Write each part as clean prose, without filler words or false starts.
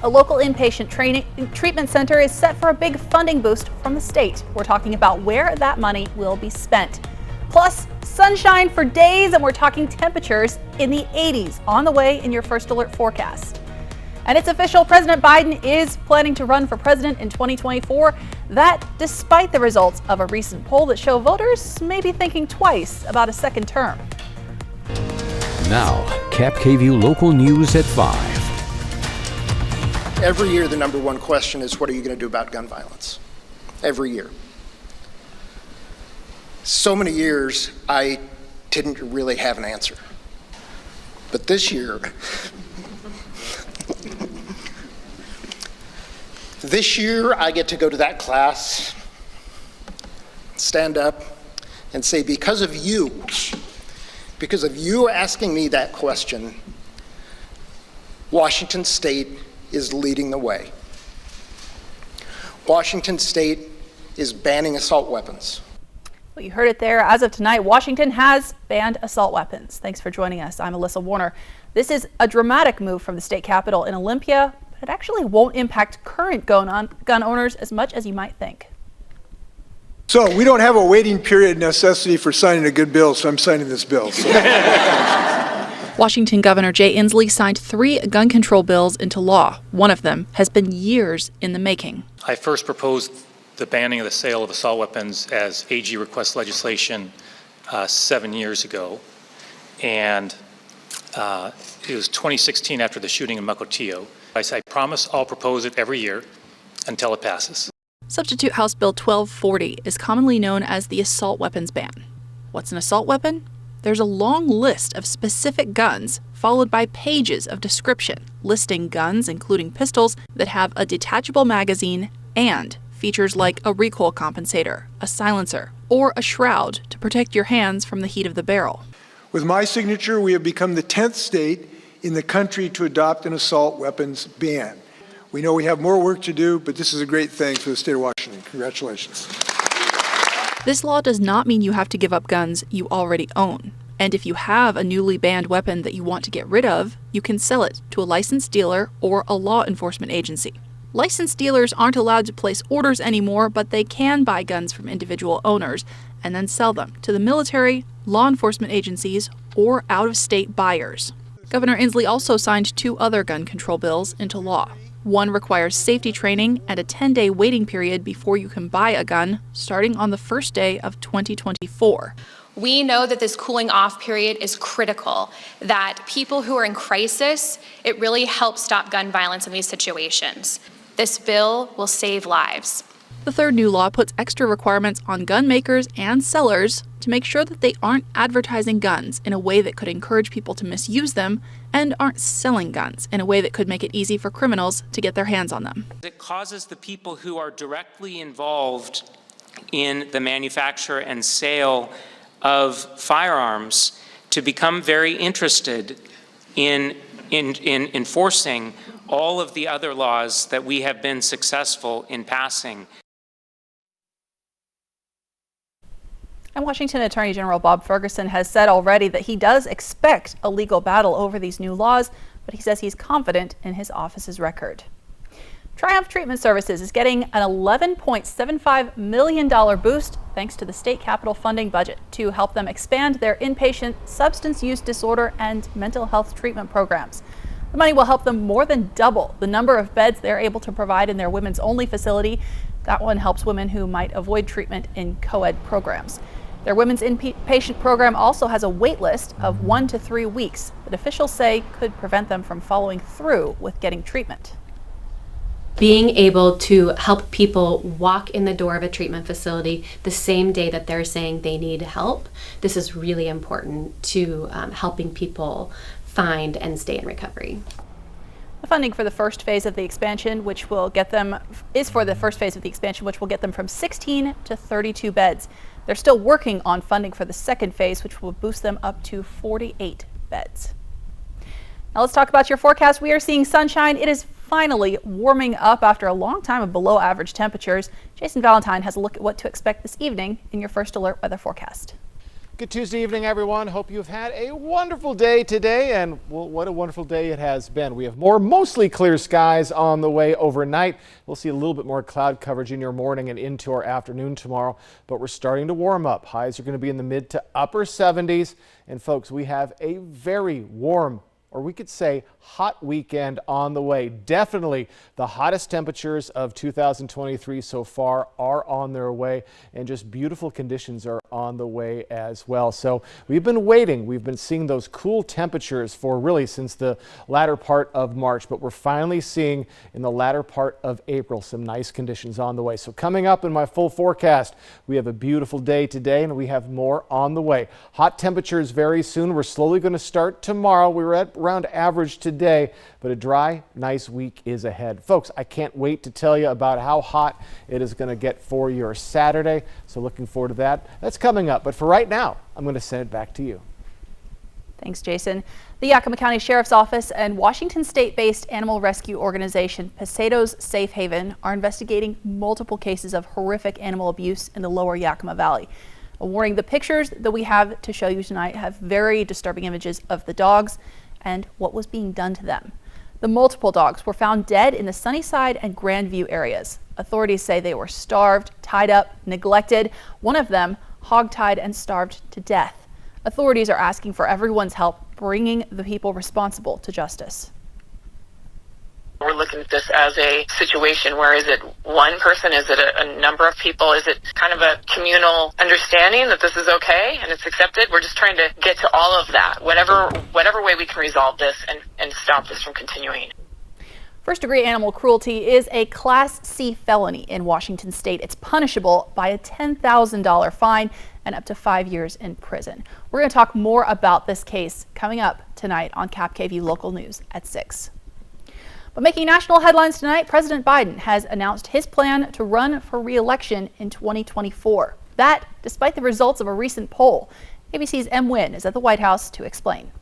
A local inpatient treatment center is set for a big funding boost from the state. We're talking about where that money will be spent. Plus, sunshine for days, and we're talking temperatures in the 80s on the way in your First Alert forecast. And it's official, President Biden is planning to run for president in 2024. That despite the results of a recent poll that show voters may be thinking twice about a second term. Now, KAPP KVEW local news at 5. Every year, the number one question is, what are you going to do about gun violence? Every year. So many years, I didn't really have an answer. But this year, I get to go to that class, stand up, and say, because of you asking me that question, Washington State is leading the way. Washington State is banning assault weapons. Well, you heard it there. As of tonight, Washington has banned assault weapons. Thanks for joining us. I'm Alyssa Warner. This is a dramatic move from the state capitol in Olympia, but it actually won't impact current gun owners as much as you might think. So we don't have a waiting period necessity for signing a good bill, so I'm signing this bill. Washington Governor Jay Inslee signed 3 gun control bills into law. One of them has been years in the making. I first proposed the banning of the sale of assault weapons as AG request legislation 7 years ago. And it was 2016 after the shooting in Mukilteo. I promise I'll propose it every year until it passes. Substitute House Bill 1240 is commonly known as the assault weapons ban. What's an assault weapon? There's a long list of specific guns, followed by pages of description, listing guns, including pistols, that have a detachable magazine and features like a recoil compensator, a silencer, or a shroud to protect your hands from the heat of the barrel. With my signature, we have become the 10th state in the country to adopt an assault weapons ban. We know we have more work to do, but this is a great thing for the state of Washington. Congratulations. This law does not mean you have to give up guns you already own. And if you have a newly banned weapon that you want to get rid of, you can sell it to a licensed dealer or a law enforcement agency. Licensed dealers aren't allowed to place orders anymore, but they can buy guns from individual owners and then sell them to the military, law enforcement agencies, or out-of-state buyers. Governor Inslee also signed 2 other gun control bills into law. One requires safety training and a 10-day waiting period before you can buy a gun, starting on the first day of 2024. We know that this cooling off period is critical, that people who are in crisis, it really helps stop gun violence in these situations. This bill will save lives. The third new law puts extra requirements on gun makers and sellers to make sure that they aren't advertising guns in a way that could encourage people to misuse them and aren't selling guns in a way that could make it easy for criminals to get their hands on them. It causes the people who are directly involved in the manufacture and sale of firearms to become very interested in enforcing all of the other laws that we have been successful in passing. And Washington Attorney General Bob Ferguson has said already that he does expect a legal battle over these new laws, but he says he's confident in his office's record. Triumph Treatment Services is getting an $11.75 million boost thanks to the state capital funding budget to help them expand their inpatient substance use disorder and mental health treatment programs. The money will help them more than double the number of beds they're able to provide in their women's only facility. That one helps women who might avoid treatment in co-ed programs. Their women's inpatient program also has a wait list of 1 to 3 weeks that officials say could prevent them from following through with getting treatment. Being able to help people walk in the door of a treatment facility the same day that they're saying they need help, this is really important to helping people find and stay in recovery. The funding for the first phase of the expansion, which will get them, is for the first phase of the expansion, which will get them from 16 to 32 beds. They're still working on funding for the second phase, which will boost them up to 48 beds. Now let's talk about your forecast. We are seeing sunshine. It is finally warming up after a long time of below average temperatures. Jason Valentine has a look at what to expect this evening in your First Alert weather forecast. Good Tuesday evening, everyone. Hope you've had a wonderful day today, and well, what a wonderful day it has been. We have more mostly clear skies on the way overnight. We'll see a little bit more cloud coverage in your morning and into our afternoon tomorrow, but we're starting to warm up. Highs are going to be in the mid to upper 70s, and folks, we have a very warm, or we could say hot weekend on the way. Definitely the hottest temperatures of 2023 so far are on their way, and just beautiful conditions are on the way as well. So we've been waiting. We've been seeing those cool temperatures for really since the latter part of March, but we're finally seeing in the latter part of April some nice conditions on the way. So coming up in my full forecast, we have a beautiful day today, and we have more on the way. Hot temperatures very soon. We're slowly going to start tomorrow. We were at around average today, but a dry, nice week is ahead. Folks, I can't wait to tell you about how hot it is going to get for your Saturday. So looking forward to that. That's coming up. But for right now, I'm going to send it back to you. Thanks, Jason. The Yakima County Sheriff's Office and Washington State-based animal rescue organization Pasado's Safe Haven are investigating multiple cases of horrific animal abuse in the lower Yakima Valley. A warning, the pictures that we have to show you tonight have very disturbing images of the dogs and what was being done to them. The multiple dogs were found dead in the Sunnyside and Grandview areas. Authorities say they were starved, tied up, neglected, one of them hogtied and starved to death. Authorities are asking for everyone's help bringing the people responsible to justice. We're looking at this as a situation where is it one person, is it a number of people, is it kind of a communal understanding that this is okay and it's accepted? We're just trying to get to all of that, whatever way we can resolve this and stop this from continuing. First-degree animal cruelty is a Class C felony in Washington State. It's punishable by a $10,000 fine and up to 5 years in prison. We're going to talk more about this case coming up tonight on KAPP Local News at 6. But making national headlines tonight, President Biden has announced his plan to run for re-election in 2024. That, despite the results of a recent poll. ABC's M. Wynn is at the White House to explain.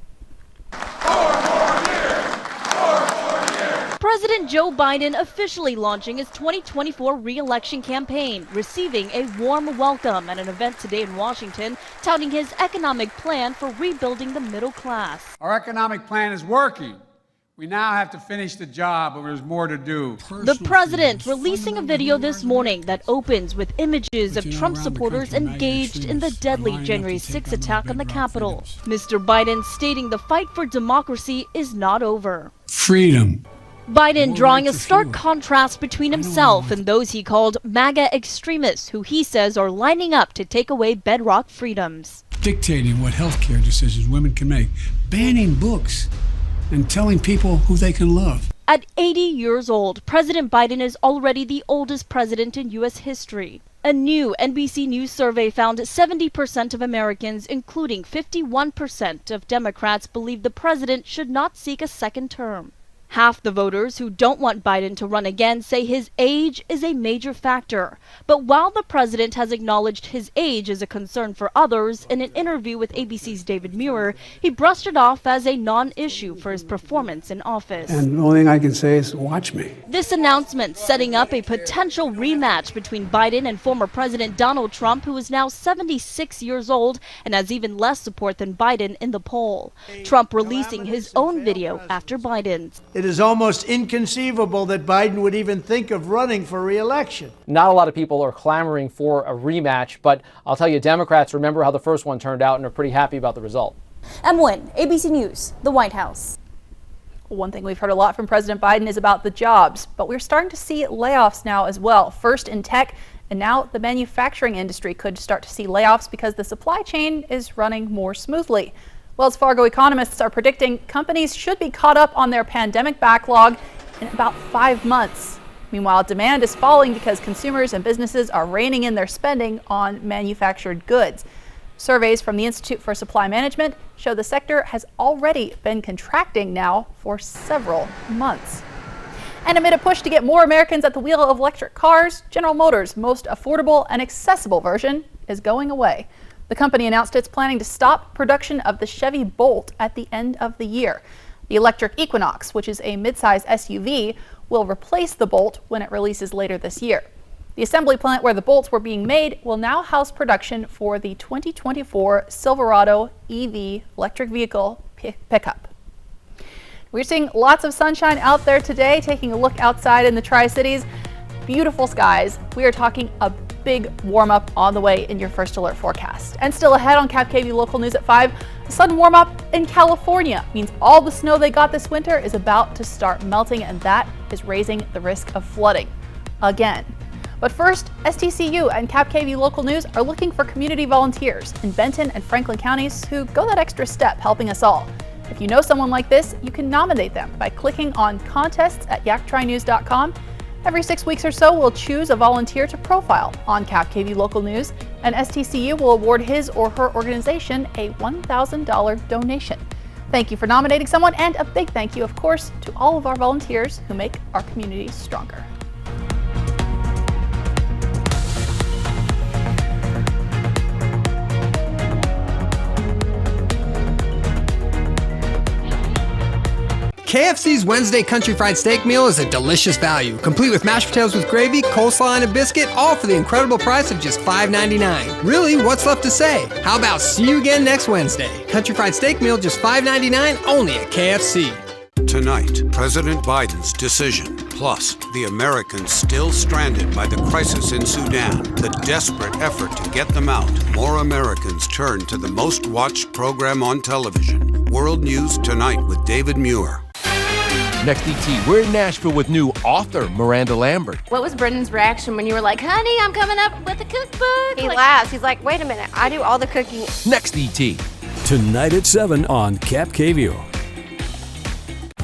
President Joe Biden officially launching his 2024 re-election campaign, receiving a warm welcome at an event today in Washington, touting his economic plan for rebuilding the middle class. Our economic plan is working. We now have to finish the job, but there's more to do. The president releasing a video this morning that opens with images of Trump supporters engaged in the deadly January 6 attack on the Capitol. Mr. Biden stating the fight for democracy is not over. Freedom. Biden drawing a stark contrast between himself and those he called MAGA extremists, who he says are lining up to take away bedrock freedoms. Dictating what healthcare decisions women can make. Banning books. And telling people who they can love. At 80 years old, President Biden is already the oldest president in U.S. history. A new NBC News survey found 70% of Americans, including 51% of Democrats, believe the president should not seek a second term. Half the voters who don't want Biden to run again say his age is a major factor. But while the president has acknowledged his age is a concern for others, in an interview with ABC's David Muir, he brushed it off as a non-issue for his performance in office. And the only thing I can say is watch me. This announcement setting up a potential rematch between Biden and former President Donald Trump, who is now 76 years old and has even less support than Biden in the poll. Trump releasing his own video after Biden's. It is almost inconceivable that Biden would even think of running for re-election. Not a lot of people are clamoring for a rematch, but I'll tell you, Democrats remember how the first one turned out and are pretty happy about the result. M. Wynn, ABC News, the White House. One thing we've heard a lot from President Biden is about the jobs, but we're starting to see layoffs now as well. First in tech, and now the manufacturing industry could start to see layoffs because the supply chain is running more smoothly. Wells Fargo economists are predicting companies should be caught up on their pandemic backlog in about 5 months. Meanwhile, demand is falling because consumers and businesses are reining in their spending on manufactured goods. Surveys from the Institute for Supply Management show the sector has already been contracting now for several months. And amid a push to get more Americans at the wheel of electric cars, General Motors' most affordable and accessible version is going away. The company announced it's planning to stop production of the Chevy Bolt at the end of the year. The electric Equinox, which is a midsize SUV, will replace the Bolt when it releases later this year. The assembly plant where the bolts were being made will now house production for the 2024 Silverado EV electric vehicle pickup. We're seeing lots of sunshine out there today. Taking a look outside in the Tri-Cities, beautiful skies. We are talking a big warm up on the way in your first alert forecast. And still ahead on KAPP KVEW Local News at 5, a sudden warm up in California means all the snow they got this winter is about to start melting, and that is raising the risk of flooding again. But first, STCU and KAPP KVEW Local News are looking for community volunteers in Benton and Franklin counties who go that extra step helping us all. If you know someone like this, you can nominate them by clicking on contests at yaktrinews.com. Every 6 weeks or so, we'll choose a volunteer to profile on KAPP KVEW Local News, and STCU will award his or her organization a $1,000 donation. Thank you for nominating someone, and a big thank you, of course, to all of our volunteers who make our communities stronger. KFC's Wednesday Country Fried Steak Meal is a delicious value, complete with mashed potatoes with gravy, coleslaw, and a biscuit, all for the incredible price of just $5.99. Really, what's left to say? How about see you again next Wednesday? Country Fried Steak Meal, just $5.99, only at KFC. Tonight, President Biden's decision, plus the Americans still stranded by the crisis in Sudan, the desperate effort to get them out. More Americans turn to the most watched program on television, World News Tonight with David Muir. Next ET, we're in Nashville with new author Miranda Lambert. What was Brendan's reaction when you were like, honey, I'm coming up with a cookbook? He laughs. He's like, wait a minute, I do all the cooking. Next ET. Tonight at 7 on KAPP KVEW.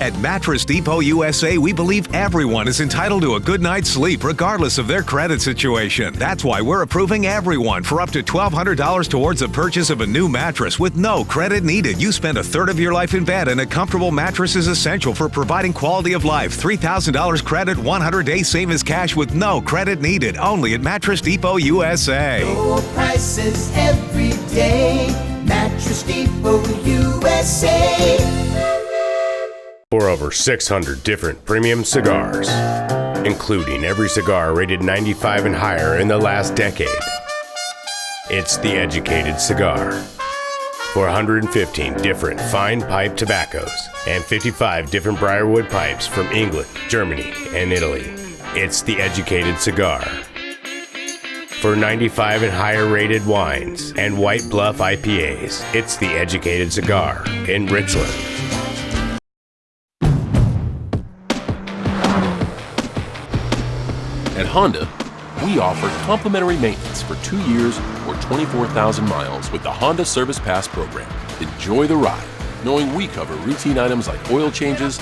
At Mattress Depot USA, we believe everyone is entitled to a good night's sleep regardless of their credit situation. That's why we're approving everyone for up to $1,200 towards the purchase of a new mattress with no credit needed. You spend a third of your life in bed, and a comfortable mattress is essential for providing quality of life. $3,000 credit, 100 days same as cash with no credit needed. Only at Mattress Depot USA. Low prices every day. Mattress Depot USA. For over 600 different premium cigars, including every cigar rated 95 and higher in the last decade. It's The Educated Cigar. For 115 different fine pipe tobaccos and 55 different briarwood pipes from England, Germany, and Italy. It's The Educated Cigar. For 95 and higher rated wines and White Bluff IPAs, it's The Educated Cigar in Richland. At Honda, we offer complimentary maintenance for 2 years or 24,000 miles with the Honda Service Pass program. Enjoy the ride, knowing we cover routine items like oil changes,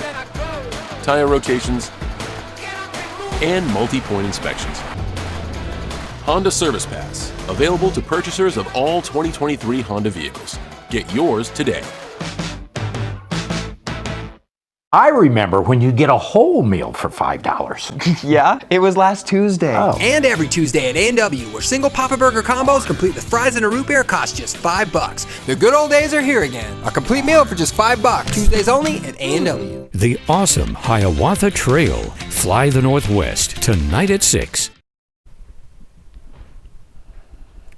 tire rotations, and multi-point inspections. Honda Service Pass, available to purchasers of all 2023 Honda vehicles. Get yours today. I remember when you get a whole meal for $5. Yeah, it was last Tuesday. Oh. And every Tuesday at A&W, where single Papa Burger combos complete with fries and a root beer cost just $5. The good old days are here again. A complete meal for just $5. Tuesdays only at A&W. The awesome Hiawatha Trail. Fly the Northwest, tonight at 6.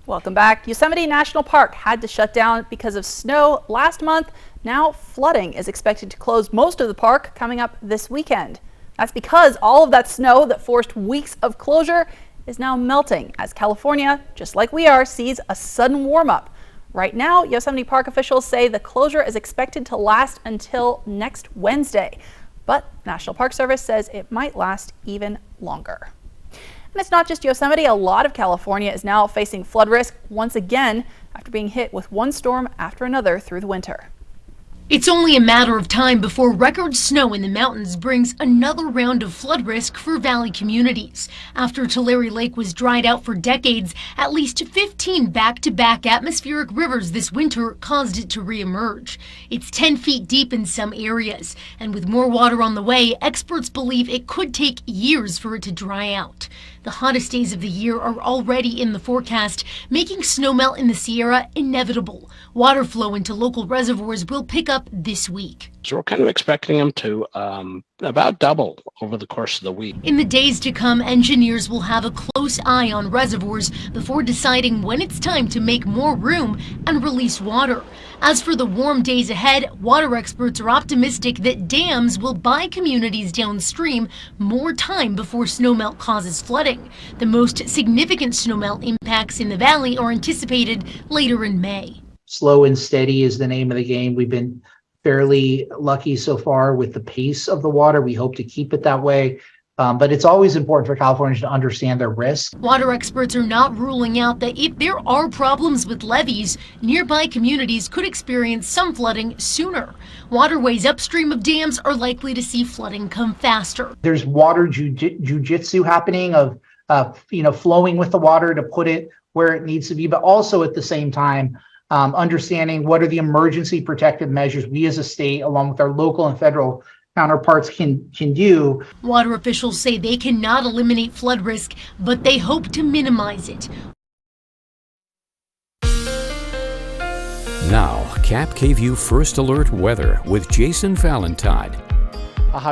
Welcome back. Yosemite National Park had to shut down because of snow last month. Now flooding is expected to close most of the park coming up this weekend. That's because all of that snow that forced weeks of closure is now melting as California, just like we are, sees a sudden warm up. Right now, Yosemite Park officials say the closure is expected to last until next Wednesday, but National Park Service says it might last even longer. And it's not just Yosemite. A lot of California is now facing flood risk once again after being hit with one storm after another through the winter. It's only a matter of time before record snow in the mountains brings another round of flood risk for valley communities. After Tulare Lake was dried out for decades, at least 15 back-to-back atmospheric rivers this winter caused it to reemerge. It's 10 feet deep in some areas, and with more water on the way, experts believe it could take years for it to dry out. The hottest days of the year are already in the forecast, making snowmelt in the Sierra inevitable. Water flow into local reservoirs will pick up up this week. So we're kind of expecting them to about double over the course of the week. In the days to come, engineers will have a close eye on reservoirs before deciding when it's time to make more room and release water. As for the warm days ahead, water experts are optimistic that dams will buy communities downstream more time before snowmelt causes flooding. The most significant snowmelt impacts in the valley are anticipated later in May. Slow and steady is the name of the game. We've been fairly lucky so far with the pace of the water. We hope to keep it that way. But it's always important for Californians to understand their risk. Water experts are not ruling out that if there are problems with levees, nearby communities could experience some flooding sooner. Waterways upstream of dams are likely to see flooding come faster. There's water jujitsu happening of flowing with the water to put it where it needs to be, but also at the same time, understanding what are the emergency protective measures we as a state, along with our local and federal counterparts, can do. Water officials say they cannot eliminate flood risk, but they hope to minimize it. Now, KAPP First Alert Weather with Jason Valentine.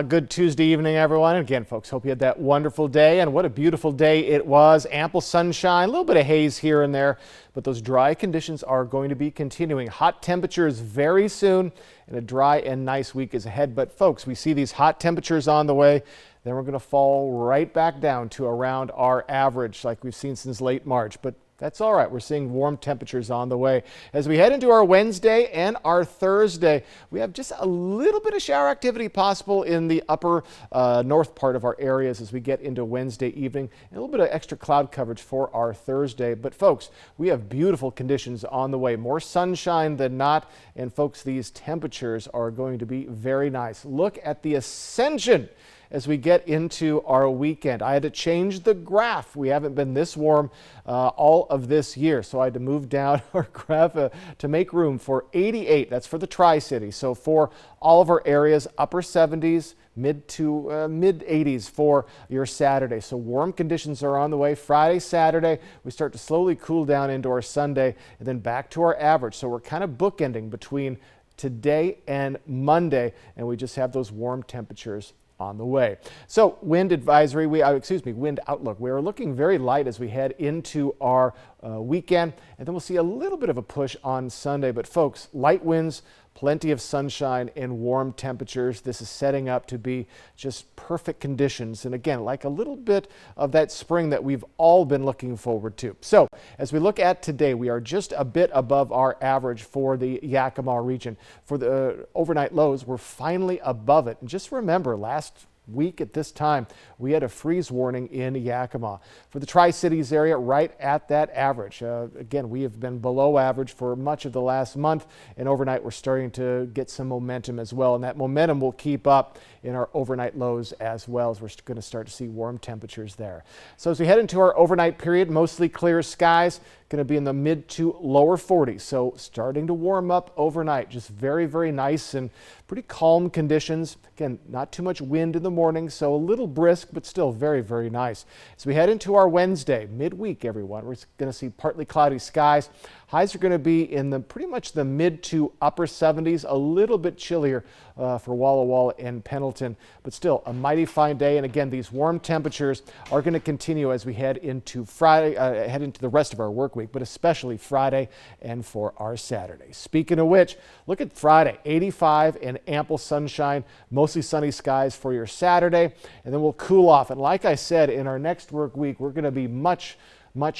Good Tuesday evening, everyone. Again, folks, hope you had that wonderful day, and what a beautiful day it was. Ample sunshine, a little bit of haze here and there, but those dry conditions are going to be continuing. Hot temperatures very soon, and a dry and nice week is ahead. But folks, we see these hot temperatures on the way. Then we're going to fall right back down to around our average like we've seen since late March. But that's all right. We're seeing warm temperatures on the way. As we head into our Wednesday and our Thursday, we have just a little bit of shower activity possible in the upper north part of our areas as we get into Wednesday evening, and a little bit of extra cloud coverage for our Thursday. But folks, we have beautiful conditions on the way. More sunshine than not. And folks, these temperatures are going to be very nice. Look at the ascension as we get into our weekend. I had to change the graph. We haven't been this warm all of this year, so I had to move down our graph to make room for 88. That's for the Tri-City. So for all of our areas, upper 70s, mid 80s for your Saturday. So warm conditions are on the way. Friday, Saturday, we start to slowly cool down into our Sunday and then back to our average. So we're kind of bookending between today and Monday, and we just have those warm temperatures on the way. So wind advisory, wind outlook. We are looking very light as we head into our weekend, and then we'll see a little bit of a push on Sunday. But folks, light winds, plenty of sunshine and warm temperatures. This is setting up to be just perfect conditions. And again, like a little bit of that spring that we've all been looking forward to. So as we look at today, we are just a bit above our average for the Yakima region. For the overnight lows, we're finally above it. And just remember, last week at this time, we had a freeze warning in Yakima. For the Tri-Cities area, right at that average. Again, we have been below average for much of the last month, and overnight we're starting to get some momentum as well, and that momentum will keep up in our overnight lows as well, as we're going to start to see warm temperatures there. So as we head into our overnight period, mostly clear skies, going to be in the mid to lower 40s. So starting to warm up overnight, just very, very nice and pretty calm conditions. Again, not too much wind in the morning, so a little brisk, but still very, very nice. As we head into our Wednesday, midweek, everyone, we're going to see partly cloudy skies. Highs are going to be in the pretty much the mid to upper 70s, a little bit chillier for Walla Walla and Pendleton, but still a mighty fine day. And again, these warm temperatures are going to continue as we head into Friday, head into the rest of our work week, but especially Friday and for our Saturday. Speaking of which, look at Friday, 85 and ample sunshine, mostly sunny skies for your Saturday, and then we'll cool off. And like I said, in our next work week, we're going to be much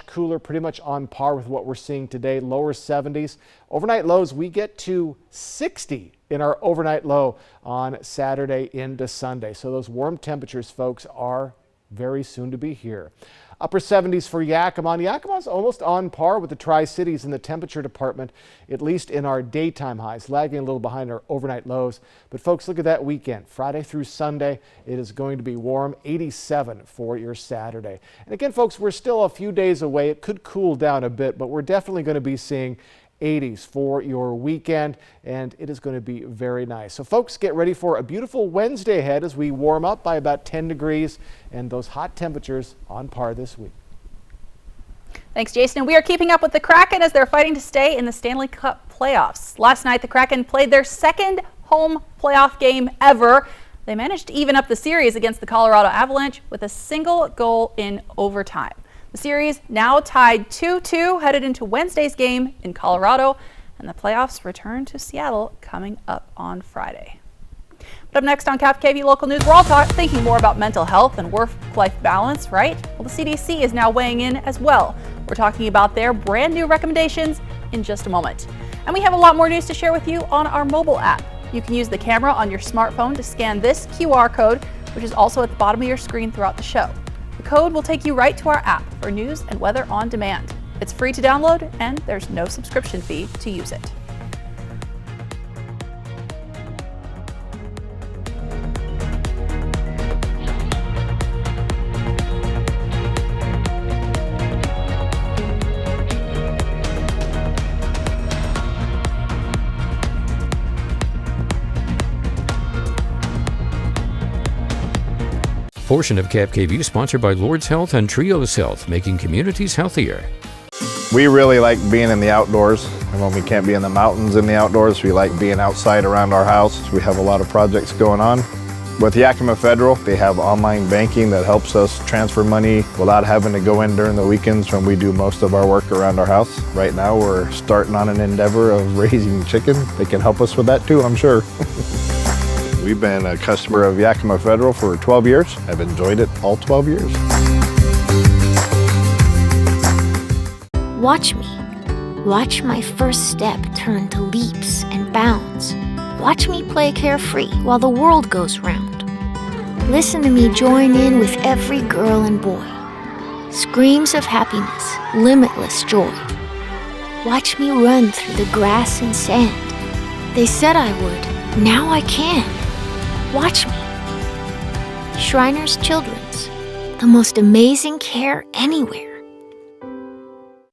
cooler, pretty much on par with what we're seeing today, lower 70s. Overnight lows, we get to 60 in our overnight low on Saturday into Sunday. So those warm temperatures, folks, are very soon to be here. Upper 70s for Yakima. Yakima's almost on par with the Tri-Cities in the temperature department, at least in our daytime highs, lagging a little behind our overnight lows. But folks, look at that weekend. Friday through Sunday, it is going to be warm, 87 for your Saturday. And again, folks, we're still a few days away. It could cool down a bit, but we're definitely going to be seeing 80s for your weekend, and it is going to be very nice. So folks, get ready for a beautiful Wednesday ahead as we warm up by about 10 degrees and those hot temperatures on par this week. Thanks, Jason. We are keeping up with the Kraken as they're fighting to stay in the Stanley Cup playoffs. Last night, the Kraken played their second home playoff game ever. They managed to even up the series against the Colorado Avalanche with a single goal in overtime. The series now tied 2-2, headed into Wednesday's game in Colorado, and the playoffs return to Seattle coming up on Friday. But up next on KVEW Local News, we're all thinking more about mental health and work-life balance, right? Well, the CDC is now weighing in as well. We're talking about their brand new recommendations in just a moment. And we have a lot more news to share with you on our mobile app. You can use the camera on your smartphone to scan this QR code, which is also at the bottom of your screen throughout the show. The code will take you right to our app for news and weather on demand. It's free to download, and there's no subscription fee to use it. Portion of KAPP sponsored by Lord's Health and Trios Health, making communities healthier. We really like being in the outdoors, and when we can't be in the mountains in the outdoors, we like being outside around our house. We have a lot of projects going on. With Yakima Federal, they have online banking that helps us transfer money without having to go in during the weekends when we do most of our work around our house. Right now, we're starting on an endeavor of raising chicken. They can help us with that too, I'm sure. We've been a customer of Yakima Federal for 12 years. I've enjoyed it all 12 years. Watch me. Watch my first step turn to leaps and bounds. Watch me play carefree while the world goes round. Listen to me join in with every girl and boy. Screams of happiness, limitless joy. Watch me run through the grass and sand. They said I would, now I can. Watch me. Shriners Children's, the most amazing care anywhere.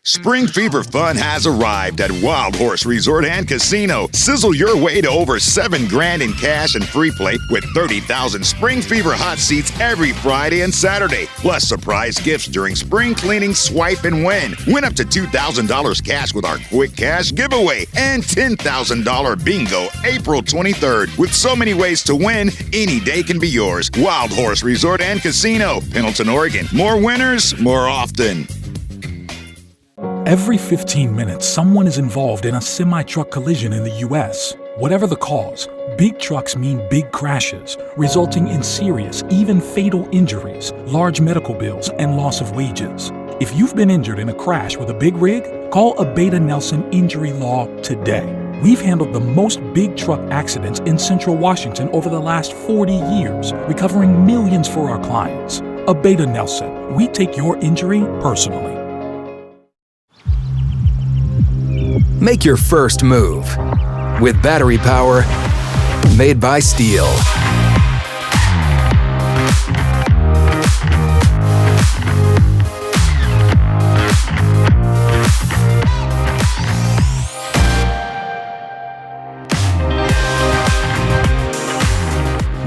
Spring Fever fun has arrived at Wild Horse Resort and Casino. Sizzle your way to over $7 grand in cash and free play with 30,000 Spring Fever hot seats every Friday and Saturday. Plus surprise gifts during spring cleaning, swipe and win. Win up to $2,000 cash with our quick cash giveaway and $10,000 bingo April 23rd. With so many ways to win, any day can be yours. Wild Horse Resort and Casino, Pendleton, Oregon. More winners, more often. Every 15 minutes, someone is involved in a semi-truck collision in the U.S. Whatever the cause, big trucks mean big crashes, resulting in serious, even fatal injuries, large medical bills, and loss of wages. If you've been injured in a crash with a big rig, call Abeta Nelson Injury Law today. We've handled the most big truck accidents in Central Washington over the last 40 years, recovering millions for our clients. Abeta Nelson, we take your injury personally. Make your first move with battery power made by Steel.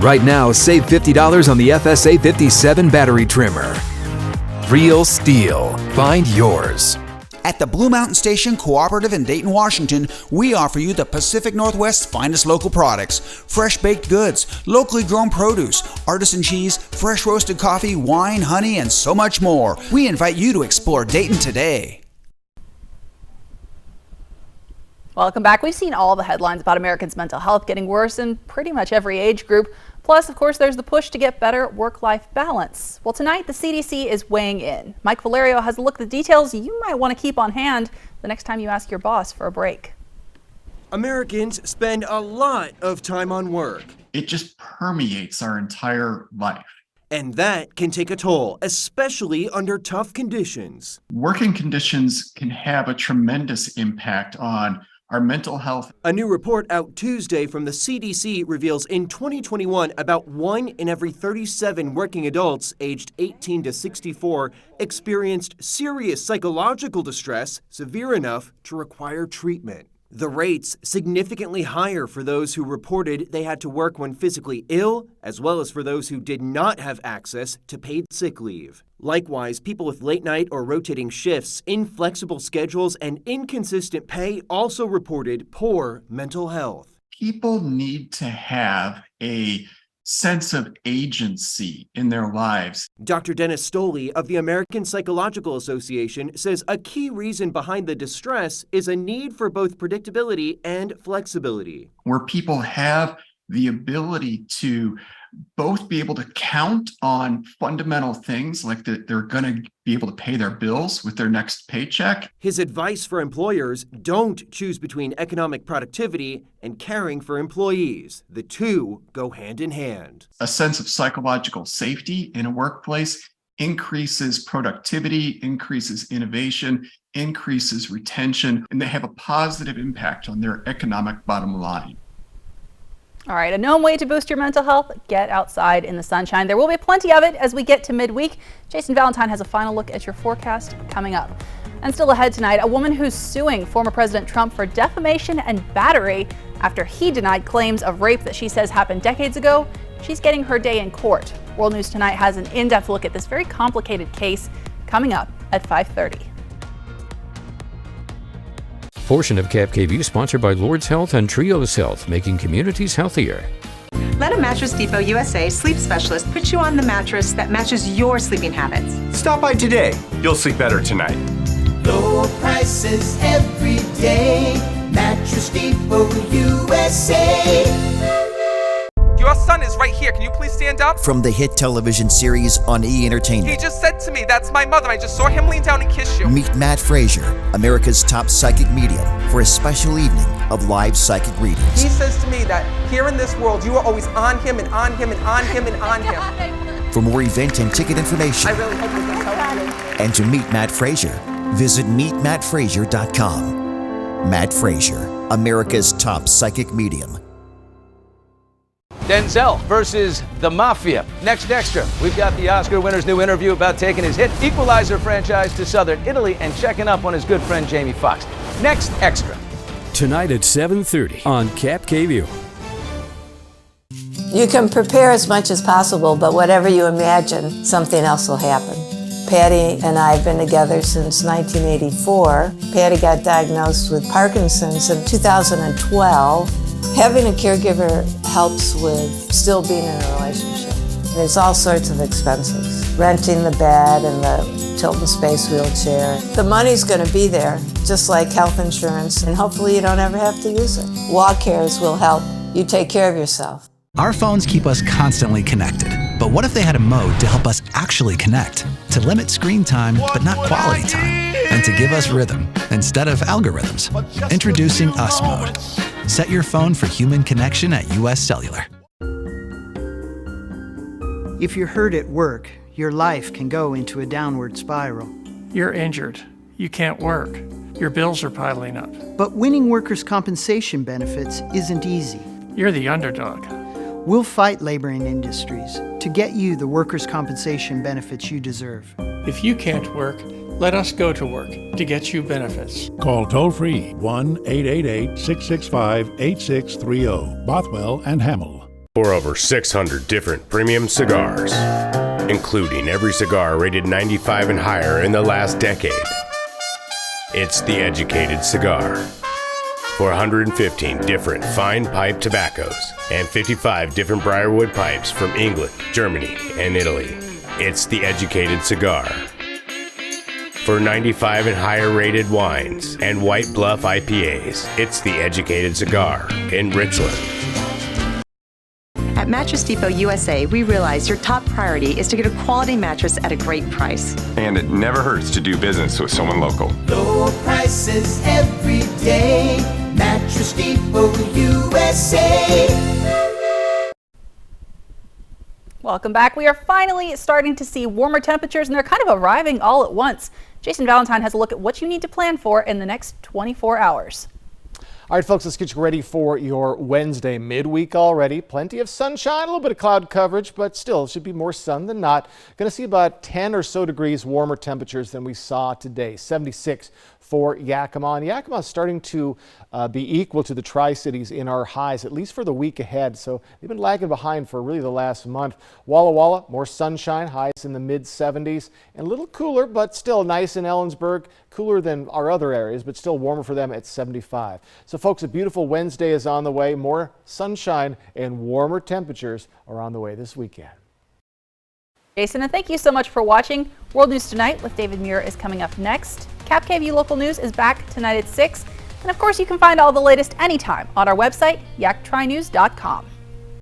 Right now, save $50 on the FSA 57 battery trimmer. Real Steel. Find yours. At the Blue Mountain Station Cooperative in Dayton, Washington, we offer you the Pacific Northwest's finest local products, fresh baked goods, locally grown produce, artisan cheese, fresh roasted coffee, wine, honey, and so much more. We invite you to explore Dayton today. Welcome back. We've seen all the headlines about Americans' mental health getting worse in pretty much every age group. Plus, of course, there's the push to get better work-life balance. Well, tonight, the CDC is weighing in. Mike Valerio has a look at the details you might want to keep on hand the next time you ask your boss for a break. Americans spend a lot of time on work. It just permeates our entire life. And that can take a toll, especially under tough conditions. Working conditions can have a tremendous impact on our mental health. A new report out Tuesday from the CDC reveals in 2021, about 1 in every 37 working adults aged 18 to 64 experienced serious psychological distress, severe enough to require treatment. The rates significantly higher for those who reported they had to work when physically ill, as well as for those who did not have access to paid sick leave. Likewise, people with late night or rotating shifts, inflexible schedules, and inconsistent pay also reported poor mental health. People need to have a sense of agency in their lives. Dr. Dennis Stoley of the American Psychological Association says a key reason behind the distress is a need for both predictability and flexibility. Where people have the ability to both be able to count on fundamental things like that they're going to be able to pay their bills with their next paycheck. His advice for employers: don't choose between economic productivity and caring for employees. The two go hand in hand. A sense of psychological safety in a workplace increases productivity, increases innovation, increases retention, and they have a positive impact on their economic bottom line. All right, a known way to boost your mental health: get outside in the sunshine. There will be plenty of it as we get to midweek. Jason Valentine has a final look at your forecast coming up. And still ahead tonight, a woman who's suing former President Trump for defamation and battery after he denied claims of rape that she says happened decades ago. She's getting her day in court. World News Tonight has an in-depth look at this very complicated case coming up at 5:30. Portion of KAPP sponsored by Lord's Health and Trios Health, making communities healthier. Let a Mattress Depot USA sleep specialist put you on the mattress that matches your sleeping habits. Stop by today. You'll sleep better tonight. Low prices every day. Mattress Depot USA. Your son is right here. Can you please stand up? From the hit television series on E! Entertainment. He just said to me, "That's my mother. I just saw him lean down and kiss you." Meet Matt Frazier, America's top psychic medium, for a special evening of live psychic readings. He says to me that here in this world, you are always on him and on him and on him and on him. For more event and ticket information, I really hope this helps you. and to meet Matt Frazier, visit meetmattfrazier.com. Matt Frazier, America's top psychic medium. Denzel versus the Mafia. Next Extra, we've got the Oscar winner's new interview about taking his hit Equalizer franchise to Southern Italy and checking up on his good friend Jamie Foxx. Next Extra. Tonight at 7:30 on KAPP. You can prepare as much as possible, but whatever you imagine, something else will happen. Patty and I have been together since 1984. Patty got diagnosed with Parkinson's in 2012. Having a caregiver helps with still being in a relationship. There's all sorts of expenses. Renting the bed and the tilt-in space wheelchair. The money's going to be there, just like health insurance, and hopefully you don't ever have to use it. Walk Cares will help you take care of yourself. Our phones keep us constantly connected. But what if they had a mode to help us actually connect? To limit screen time, but not quality time. And to give us rhythm instead of algorithms. Introducing Us Mode. Set your phone for human connection at US Cellular. If you're hurt at work, your life can go into a downward spiral. You're injured. You can't work. Your bills are piling up. But winning workers' compensation benefits isn't easy. You're the underdog. We'll fight laboring industries to get you the workers' compensation benefits you deserve. If you can't work, let us go to work to get you benefits. Call toll-free 1-888-665-8630. Bothwell and Hamill. For over 600 different premium cigars, including every cigar rated 95 and higher in the last decade. It's The Educated Cigar. For 115 different fine pipe tobaccos and 55 different briarwood pipes from England, Germany, and Italy. It's The Educated Cigar. For 95 and higher rated wines and White Bluff IPAs, it's The Educated Cigar in Richland. At Mattress Depot USA, we realize your top priority is to get a quality mattress at a great price. And it never hurts to do business with someone local. Low prices every day. Mattress Depot USA. Welcome back. We are finally starting to see warmer temperatures, and they're kind of arriving all at once. Jason Valentine has a look at what you need to plan for in the next 24 hours. All right, folks, let's get you ready for your Wednesday midweek already. Plenty of sunshine, a little bit of cloud coverage, but still, it should be more sun than not. Going to see about 10 or so degrees warmer temperatures than we saw today. 76 for Yakima. And Yakima is starting to be equal to the Tri-Cities in our highs, at least for the week ahead. So they've been lagging behind for really the last month. Walla Walla, more sunshine, highs in the mid-70s, and a little cooler, but still nice in Ellensburg. Cooler than our other areas, but still warmer for them at 75. So folks, a beautiful Wednesday is on the way. More sunshine and warmer temperatures are on the way this weekend. Jason, and thank you so much for watching. World News Tonight with David Muir is coming up next. KAPP KVEW Local News is back tonight at 6. And of course, you can find all the latest anytime on our website, yaktrinews.com.